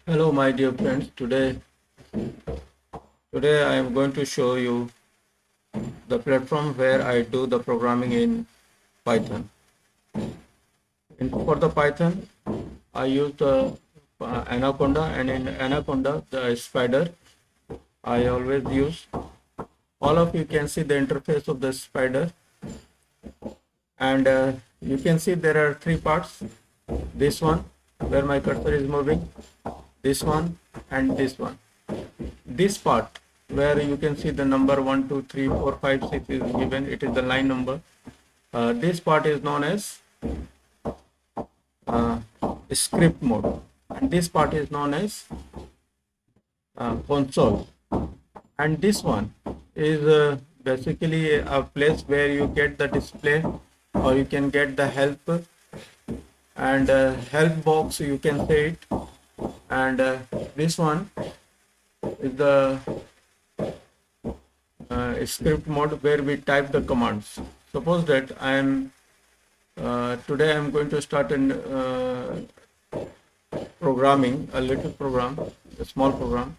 Hello my dear friends. Today I am going to show you the platform where I do the programming in Python. For the Python I use the Anaconda, and in Anaconda the spider I always use. All of you can see the interface of the spider, and you can see there are three parts. This one where my cursor is moving, this one, and this one. This part where you can see the number 1 2 3 4 5 6 is given, it is the line number. This part is known as uh, script mode, and this part is known as console, and this one is basically a place where you get the display, or you can get the help, and help box you can say it. And this one is the script mode where we type the commands. Suppose that I am today I am going to start an programming a little program, a small program.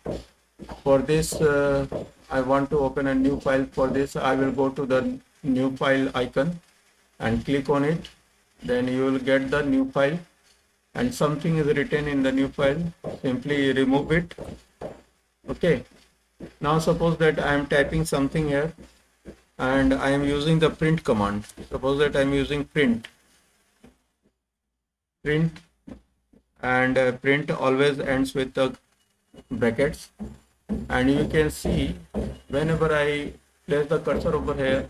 For this I want to open a new file. For this I will go to the new file icon and click on it. Then you will get the new file, and something is written in the new file. Simply remove it. Okay. Now suppose that I am typing something here and I am using the print command. Suppose that I am using print, and print always ends with the brackets, and you can see whenever I place the cursor over here,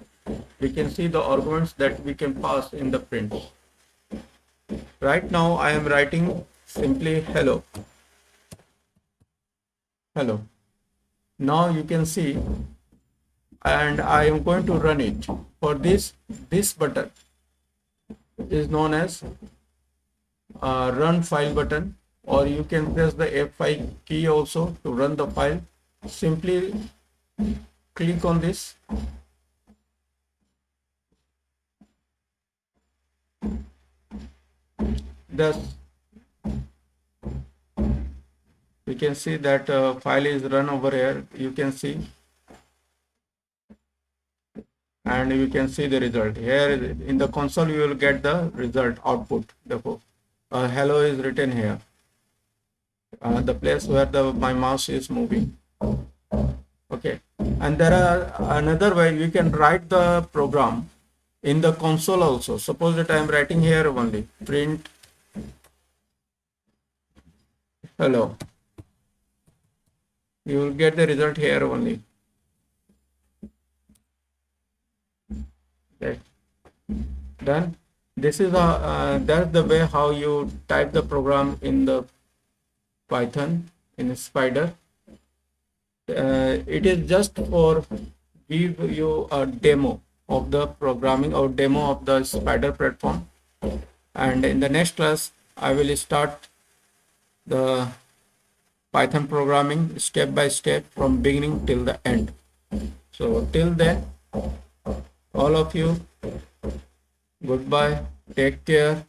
we can see the arguments that we can pass in the print. Right now I am writing simply hello. Now you can see, and I am going to run it. For this button is known as run file button, or you can press the F5 key also to run the file. Simply click on this. Thus we can see that file is run over here. You can see, and you can see the result here in the console. You will get the result output. Therefore hello is written here, the place where my mouse is moving. Okay, and there are another way you can write the program in the console also. Suppose that I am writing here only print hello, you will get the result here only. Okay, done. This is that's the way how you type the program in the Python in Spider. It is just for give you a demo of the programming or demo of the Spider platform, and in the next class I will start the Python programming step by step from beginning till the end. So till then, all of you, goodbye, take care.